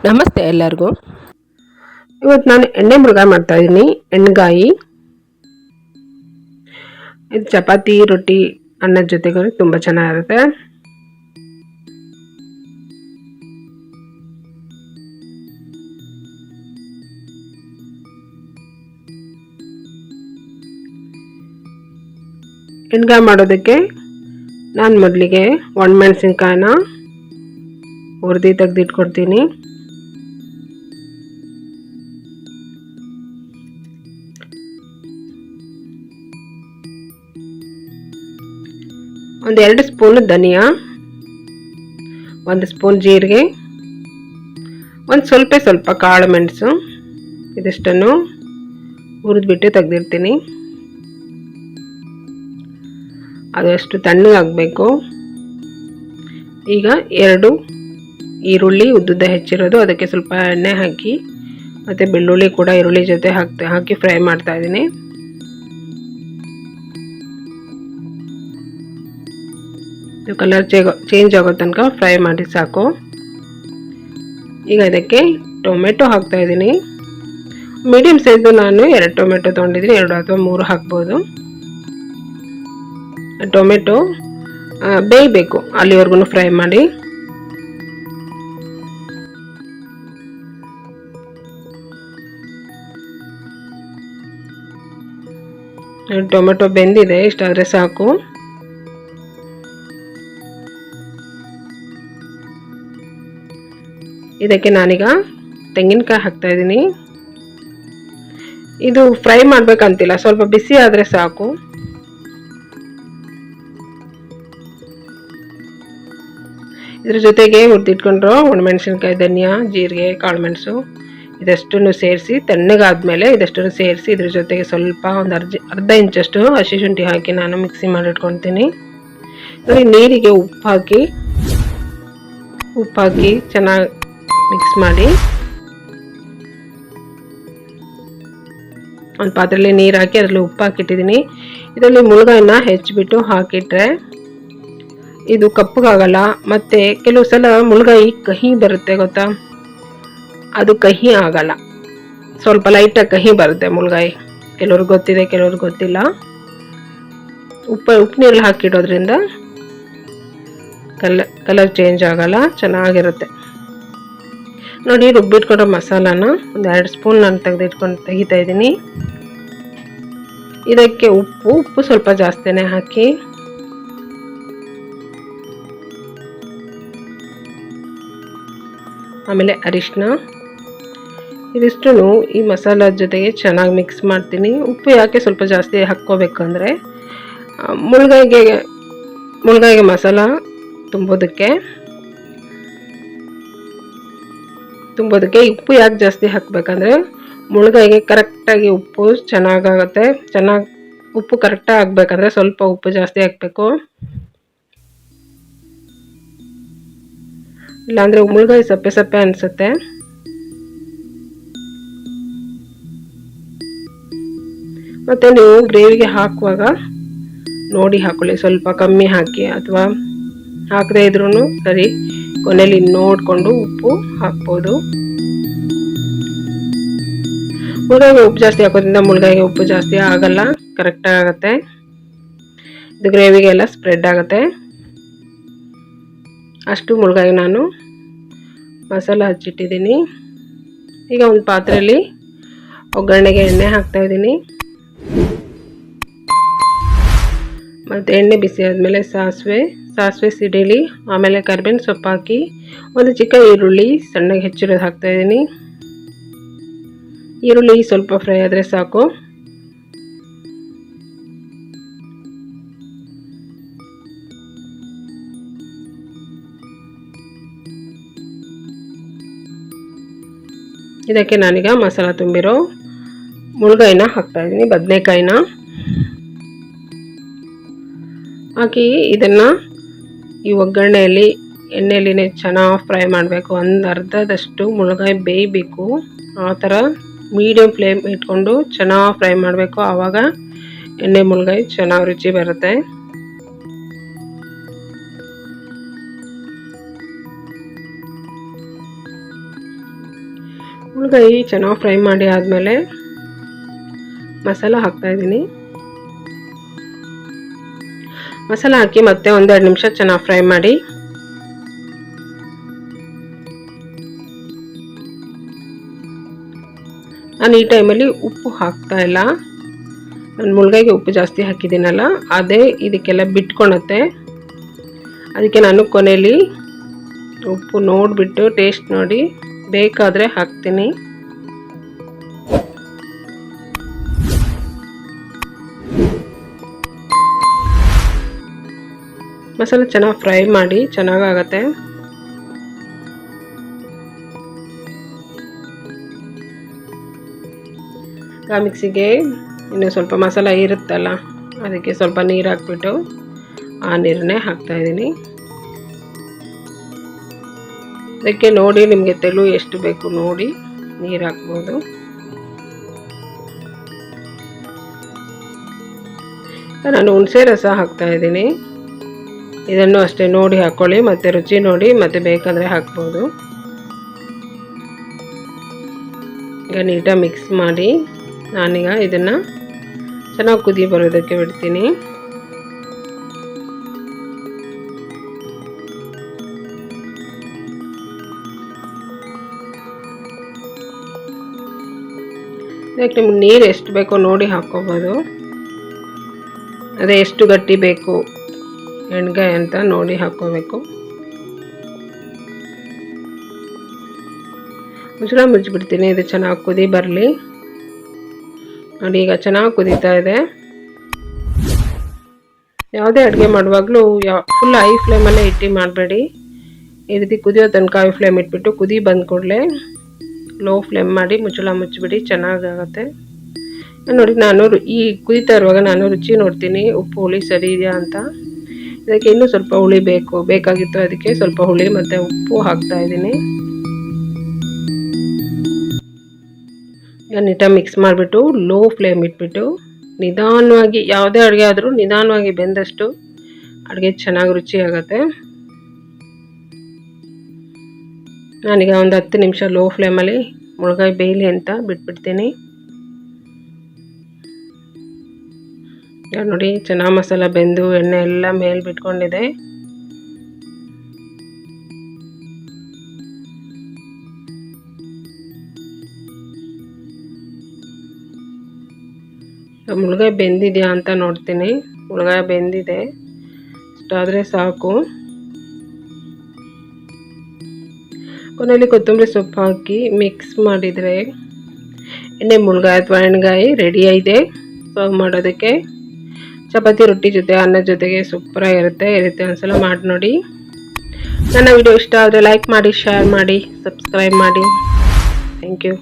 ನಮಸ್ತೆ ಎಲ್ಲರಿಗೂ. ಇವತ್ತು ನಾನು ಎಣ್ಣೆ ಮುಳುಗಾಯಿ ಮಾಡ್ತಾ ಇದ್ದೀನಿ. ಎಣ್ಣೆಗಾಯಿ ಇದು ಚಪಾತಿ ರೊಟ್ಟಿ ಅನ್ನದ ಜೊತೆಗೆ ತುಂಬ ಚೆನ್ನಾಗಿರುತ್ತೆ. ಎಣ್ಣೆಗಾಯಿ ಮಾಡೋದಕ್ಕೆ ನಾನು ಮೊದಲಿಗೆ ಒಣಮೆಣಸಿನ್ಕಾಯಿನ ಹುರಿದು ತೆಗೆದಿಟ್ಕೊಡ್ತೀನಿ. ಒಂದು 2 ಸ್ಪೂನ್ ಧನಿಯಾ, 1 ಸ್ಪೂನ್ ಜೀರಿಗೆ, ಒಂದು ಸ್ವಲ್ಪ ಕಾಳು ಮೆಣಸು, ಇದಿಷ್ಟನ್ನು ಹುರಿದ್ಬಿಟ್ಟು ತೆಗೆದಿರ್ತೀನಿ. ಅದಷ್ಟು ತಣ್ಣಗಾಗಬೇಕು. ಈಗ 2 ಈರುಳ್ಳಿ ಉದ್ದುದ್ದ ಹೆಚ್ಚಿರೋದು, ಅದಕ್ಕೆ ಸ್ವಲ್ಪ ಎಣ್ಣೆ ಹಾಕಿ ಮತ್ತು ಬೆಳ್ಳುಳ್ಳಿ ಕೂಡ ಈರುಳ್ಳಿ ಜೊತೆ ಹಾಕಿ ಫ್ರೈ ಮಾಡ್ತಾ ಇದ್ದೀನಿ. ಇದು ಕಲರ್ ಚೇಂಜ್ ಆಗೋ ತನಕ ಫ್ರೈ ಮಾಡಿ ಸಾಕು. ಈಗ ಇದಕ್ಕೆ ಟೊಮೆಟೊ ಹಾಕ್ತಾ ಇದ್ದೀನಿ. ಮೀಡಿಯಮ್ ಸೈಜು ನಾನು 2 ಟೊಮೆಟೊ ತೊಗೊಂಡಿದ್ದೀನಿ, 2 ಅಥವಾ 3 ಹಾಕ್ಬೋದು. ಟೊಮೆಟೊ ಬೇಯಬೇಕು, ಅಲ್ಲಿವರೆಗೂ ಫ್ರೈ ಮಾಡಿ. ಟೊಮೆಟೊ ಬೆಂದಿದೆ, ಇಷ್ಟಾದರೆ ಸಾಕು. ಇದಕ್ಕೆ ನಾನೀಗ ತೆಂಗಿನಕಾಯಿ ಹಾಕ್ತಾ ಇದ್ದೀನಿ. ಇದು ಫ್ರೈ ಮಾಡಬೇಕಂತಿಲ್ಲ, ಸ್ವಲ್ಪ ಬಿಸಿ ಆದರೆ ಸಾಕು. ಇದ್ರ ಜೊತೆಗೆ ಹುರಿದಿಟ್ಕೊಂಡ್ರು ಒಣಮೆಣಸಿನ್ಕಾಯಿ, ಧನಿಯಾ, ಜೀರಿಗೆ, ಕಾಳುಮೆಣಸು ಇದಷ್ಟನ್ನು ಸೇರಿಸಿ ತಣ್ಣಗಾದ್ಮೇಲೆ ಇದಷ್ಟನ್ನು ಸೇರಿಸಿ ಇದ್ರ ಜೊತೆಗೆ ಸ್ವಲ್ಪ ಒಂದು ಅರ್ಧ ಇಂಚಷ್ಟು ಹಸಿ ಶುಂಠಿ ಹಾಕಿ ನಾನು ಮಿಕ್ಸಿ ಮಾಡಿಟ್ಕೊತೀನಿ. ನೀರಿಗೆ ಉಪ್ಪು ಹಾಕಿ ಚೆನ್ನಾಗಿ ಮಿಕ್ಸ್ ಮಾಡಿ ಒಂದು ಪಾತ್ರೆಯಲ್ಲಿ ನೀರು ಹಾಕಿ ಅದರಲ್ಲಿ ಉಪ್ಪು ಹಾಕಿಟ್ಟಿದ್ದೀನಿ. ಇದರಲ್ಲಿ ಮುಳುಗಾಯಿನ ಹೆಚ್ಚಿಬಿಟ್ಟು ಹಾಕಿಟ್ರೆ ಇದು ಕಪ್ಪಗಾಗಲ್ಲ. ಮತ್ತು ಕೆಲವು ಸಲ ಮುಳುಗಾಯಿ ಕಹಿ ಬರುತ್ತೆ ಗೊತ್ತಾ, ಅದು ಕಹಿ ಆಗಲ್ಲ. ಸ್ವಲ್ಪ ಲೈಟಾಗಿ ಕಹಿ ಬರುತ್ತೆ ಮುಳುಗಾಯಿ. ಕೆಲವ್ರಿಗೆ ಗೊತ್ತಿದೆ, ಕೆಲವ್ರಿಗೆ ಗೊತ್ತಿಲ್ಲ. ಉಪ್ಪು ನೀರಲ್ಲಿ ಹಾಕಿಡೋದ್ರಿಂದ ಕಲರ್ ಚೇಂಜ್ ಆಗಲ್ಲ, ಚೆನ್ನಾಗಿರುತ್ತೆ. ನೋಡಿ, ರುಬ್ಬಿಟ್ಕೊಂಡ್ರೆ ಮಸಾಲಾನ ಒಂದು 2 ಸ್ಪೂನ್ ನಾನು ತೆಗಿತಾ ಇದ್ದೀನಿ. ಇದಕ್ಕೆ ಉಪ್ಪು ಸ್ವಲ್ಪ ಜಾಸ್ತಿನೇ ಹಾಕಿ ಆಮೇಲೆ ಅರಿಶಿನ ಇದಿಷ್ಟು ಈ ಮಸಾಲ ಜೊತೆಗೆ ಚೆನ್ನಾಗಿ ಮಿಕ್ಸ್ ಮಾಡ್ತೀನಿ. ಉಪ್ಪು ಯಾಕೆ ಸ್ವಲ್ಪ ಜಾಸ್ತಿ ಹಾಕ್ಕೋಬೇಕಂದ್ರೆ ಮುಳುಗಾಯಿಗೆ ಮಸಾಲ ತುಂಬೋದಕ್ಕೆ ಉಪ್ಪು ಯಾಕೆ ಜಾಸ್ತಿ ಹಾಕಬೇಕಂದ್ರೆ ಮುಳುಗಾಯಿಗೆ ಕರೆಕ್ಟಾಗಿ ಉಪ್ಪು ಚೆನ್ನಾಗಾಗುತ್ತೆ. ಉಪ್ಪು ಕರೆಕ್ಟಾಗಿ ಹಾಕಬೇಕಂದ್ರೆ ಸ್ವಲ್ಪ ಉಪ್ಪು ಜಾಸ್ತಿ ಹಾಕಬೇಕು, ಇಲ್ಲಾಂದರೆ ಮುಳುಗಾಯಿ ಸಪ್ಪೆ ಅನಿಸುತ್ತೆ. ಮತ್ತು ನೀವು ಗ್ರೇವಿಗೆ ಹಾಕುವಾಗ ನೋಡಿ ಹಾಕೊಳ್ಳಿ, ಸ್ವಲ್ಪ ಕಮ್ಮಿ ಹಾಕಿ ಅಥವಾ ಹಾಕದೇ ಇದ್ರೂ ಸರಿ. ಕೊನೆಯಲ್ಲಿ ನೋಡಿಕೊಂಡು ಉಪ್ಪು ಹಾಕ್ಬೋದು. ಮುಳುಗಾಯಿಗೆ ಉಪ್ಪು ಜಾಸ್ತಿ ಹಾಕೋದ್ರಿಂದ ಮುಳುಗಾಯಿಗೆ ಉಪ್ಪು ಜಾಸ್ತಿ ಆಗಲ್ಲ, ಕರೆಕ್ಟಾಗಿ ಆಗುತ್ತೆ. ಇದು ಗ್ರೇವಿಗೆಲ್ಲ ಸ್ಪ್ರೆಡ್ ಆಗುತ್ತೆ. ಅಷ್ಟು ಮುಳುಗಾಯಿ ನಾನು ಮಸಾಲ ಹಚ್ಚಿಟ್ಟಿದ್ದೀನಿ. ಈಗ ಒಂದು ಪಾತ್ರೆಯಲ್ಲಿ ಒಗ್ಗರಣೆಗೆ ಎಣ್ಣೆ ಹಾಕ್ತಾಯಿದ್ದೀನಿ. ಮತ್ತು ಎಣ್ಣೆ ಬಿಸಿ ಆದಮೇಲೆ ಸಾಸಿವೆ ಸಿಡಿಲಿ, ಆಮೇಲೆ ಕರಿಬೇವಿನ ಸೊಪ್ಪು ಹಾಕಿ ಒಂದು ಚಿಕ್ಕ ಈರುಳ್ಳಿ ಸಣ್ಣಗೆ ಹೆಚ್ಚಿರೋದು ಹಾಕ್ತಾಯಿದ್ದೀನಿ. ಈರುಳ್ಳಿ ಸ್ವಲ್ಪ ಫ್ರೈ ಆದರೆ ಸಾಕು. ಇದಕ್ಕೆ ನಾನೀಗ ಮಸಾಲ ತುಂಬಿರೋ ಮುಳುಗಾಯಿನ ಹಾಕ್ತಾಯಿದ್ದೀನಿ, ಬದನೆಕಾಯಿನ ಹಾಕಿ ಇದನ್ನು ಈ ಒಗ್ಗರಣೆಯಲ್ಲಿ ಎಣ್ಣೆಯಲ್ಲಿನೇ ಚೆನ್ನಾಗಿ ಫ್ರೈ ಮಾಡಬೇಕು. ಒಂದು ಅರ್ಧದಷ್ಟು ಮುಳುಗಾಯಿ ಬೇಯಬೇಕು. ಆ ಥರ ಮೀಡಿಯಮ್ ಫ್ಲೇಮ್ ಇಟ್ಕೊಂಡು ಚೆನ್ನಾಗಿ ಫ್ರೈ ಮಾಡಬೇಕು. ಆವಾಗ ಎಣ್ಣೆ ಮುಳುಗಾಯಿ ಚೆನ್ನಾಗಿ ರುಚಿ ಬರುತ್ತೆ. ಮುಳ್ಗಾಯಿ ಚೆನ್ನಾಗಿ ಫ್ರೈ ಮಾಡಿ ಆದಮೇಲೆ ಮಸಾಲ ಹಾಕ್ತಾಯಿದ್ದೀನಿ. ಮಸಾಲ ಹಾಕಿ ಮತ್ತೆ 1-2 ನಿಮಿಷ ಚೆನ್ನಾಗಿ ಫ್ರೈ ಮಾಡಿ. ನಾನು ಈ ಟೈಮಲ್ಲಿ ಉಪ್ಪು ಹಾಕ್ತಾ ಇಲ್ಲ. ನಾನು ಮುಳ್ಗಾಯಿಗೆ ಉಪ್ಪು ಜಾಸ್ತಿ ಹಾಕಿದ್ದೀನಲ್ಲ, ಅದೇ ಇದಕ್ಕೆಲ್ಲ ಬಿಟ್ಕೊಳುತ್ತೆ. ಅದಕ್ಕೆ ನಾನು ಕೊನೆಯಲ್ಲಿ ಉಪ್ಪು ನೋಡಿಬಿಟ್ಟು ಟೇಸ್ಟ್ ನೋಡಿ ಬೇಕಾದರೆ ಹಾಕ್ತೀನಿ. ಮಸಾಲೆ ಚೆನ್ನಾಗಿ ಫ್ರೈ ಮಾಡಿ ಚೆನ್ನಾಗಾಗತ್ತೆ. ಮಿಕ್ಸಿಗೆ ಇನ್ನು ಸ್ವಲ್ಪ ಮಸಾಲ ಇರುತ್ತಲ್ಲ, ಅದಕ್ಕೆ ಸ್ವಲ್ಪ ನೀರು ಹಾಕ್ಬಿಟ್ಟು ಆ ನೀರನ್ನೇ ಹಾಕ್ತಾಯಿದ್ದೀನಿ. ಅದಕ್ಕೆ ನೋಡಿ ನಿಮಗೆ ತೆಳು ಎಷ್ಟು ಬೇಕು ನೋಡಿ ನೀರು ಹಾಕ್ಬೋದು. ನಾನು ಹುಣಸೆ ರಸ ಹಾಕ್ತಾಯಿದ್ದೀನಿ. ಇದನ್ನು ಅಷ್ಟೇ ನೋಡಿ ಹಾಕ್ಕೊಳ್ಳಿ, ಮತ್ತು ರುಚಿ ನೋಡಿ ಮತ್ತೆ ಬೇಕಂದರೆ ಹಾಕ್ಬೋದು. ಈಗ ನೀಟಾಗಿ ಮಿಕ್ಸ್ ಮಾಡಿ ನಾನೀಗ ಇದನ್ನು ಚೆನ್ನಾಗಿ ಕುದಿ ಬರೋದಕ್ಕೆ ಬಿಡ್ತೀನಿ. ಇದಕ್ಕೆ ನಿಮ್ಗೆ ನೀರು ಎಷ್ಟು ಬೇಕೋ ನೋಡಿ ಹಾಕ್ಕೋಬೋದು. ಅದೇ ಎಷ್ಟು ಗಟ್ಟಿ ಬೇಕು ಎಣ್ಗಾಯಿ ಅಂತ ನೋಡಿ ಹಾಕ್ಕೋಬೇಕು. ಮುಚ್ಚಳ ಮುಚ್ಚಿಬಿಡ್ತೀನಿ, ಇದು ಚೆನ್ನಾಗಿ ಕುದಿ ಬರಲಿ. ನೋಡಿ ಈಗ ಚೆನ್ನಾಗಿ ಕುದೀತಾ ಇದೆ. ಯಾವುದೇ ಅಡುಗೆ ಮಾಡುವಾಗಲೂ ಫುಲ್ ಹೈ ಫ್ಲೇಮಲ್ಲೇ ಇಟ್ಟು ಮಾಡಬೇಡಿ. ಈ ರೀತಿ ಕುದಿಯೋ ತನಕ ಹೈ ಫ್ಲೇಮ್ ಇಟ್ಬಿಟ್ಟು ಕುದಿ ಬಂದ ಕೂಡಲೇ ಲೋ ಫ್ಲೇಮ್ ಮಾಡಿ ಮುಚ್ಚಳ ಮುಚ್ಚಿಬಿಡಿ, ಚೆನ್ನಾಗಾಗತ್ತೆ. ನೋಡಿ ನಾನು ಈ ಕುದೀತಾ ಇರುವಾಗ ನಾನು ರುಚಿ ನೋಡ್ತೀನಿ, ಉಪ್ಪು ಹುಳಿ ಸರಿ ಇದೆಯಾ ಅಂತ. ಇದಕ್ಕೆ ಇನ್ನೂ ಸ್ವಲ್ಪ ಹುಳಿ ಬೇಕಾಗಿತ್ತು, ಅದಕ್ಕೆ ಸ್ವಲ್ಪ ಹುಳಿ ಮತ್ತು ಉಪ್ಪು ಹಾಕ್ತಾಯಿದ್ದೀನಿ. ನೀಟಾಗಿ ಮಿಕ್ಸ್ ಮಾಡಿಬಿಟ್ಟು ಲೋ ಫ್ಲೇಮ್ ಇಟ್ಬಿಟ್ಟು ನಿಧಾನವಾಗಿ, ಯಾವುದೇ ಅಡುಗೆ ಆದರೂ ನಿಧಾನವಾಗಿ ಬೆಂದಷ್ಟು ಅಡುಗೆ ಚೆನ್ನಾಗಿ ರುಚಿ ಆಗುತ್ತೆ. ನಾನೀಗ ಒಂದು 10 ನಿಮಿಷ ಲೋ ಫ್ಲೇಮಲ್ಲಿ ಮುಳ್ಗಾಯಿ ಬೇಯಲಿ ಅಂತ ಬಿಟ್ಬಿಡ್ತೀನಿ. ನೋಡಿ ಚೆನ್ನಾಗಿ ಮಸಾಲ ಬೆಂದು ಎಣ್ಣೆ ಎಲ್ಲ ಮೇಲೆ ಬಿಟ್ಕೊಂಡಿದೆ. ಮುಳ್ಗಾಯಿ ಬೆಂದಿದೆಯಾ ಅಂತ ನೋಡ್ತೀನಿ. ಮುಳ್ಗಾಯಿ ಬೆಂದಿದೆ, ಇಷ್ಟಾದರೆ ಸಾಕು. ಕೊನೆಯಲ್ಲಿ ಕೊತ್ತಂಬರಿ ಸೊಪ್ಪು ಹಾಕಿ ಮಿಕ್ಸ್ ಮಾಡಿದರೆ ಎಣ್ಣೆ ಮುಳ್ಗಾಯಿ ಅಥವಾ ಎಣ್ಗಾಯಿ ರೆಡಿ ಇದೆ ಸರ್ವ್ ಮಾಡೋದಕ್ಕೆ. ಚಪಾತಿ ರೊಟ್ಟಿ ಜೊತೆ ಅನ್ನದ ಜೊತೆಗೆ ಸೂಪರಾಗಿರುತ್ತೆ. ಈ ರೀತಿ ಒಂದ್ಸಲ ಮಾಡಿ ನೋಡಿ. ನನ್ನ ವಿಡಿಯೋ ಇಷ್ಟ ಆದರೆ ಲೈಕ್ ಮಾಡಿ, ಶೇರ್ ಮಾಡಿ, ಸಬ್ಸ್ಕ್ರೈಬ್ ಮಾಡಿ. Thank you.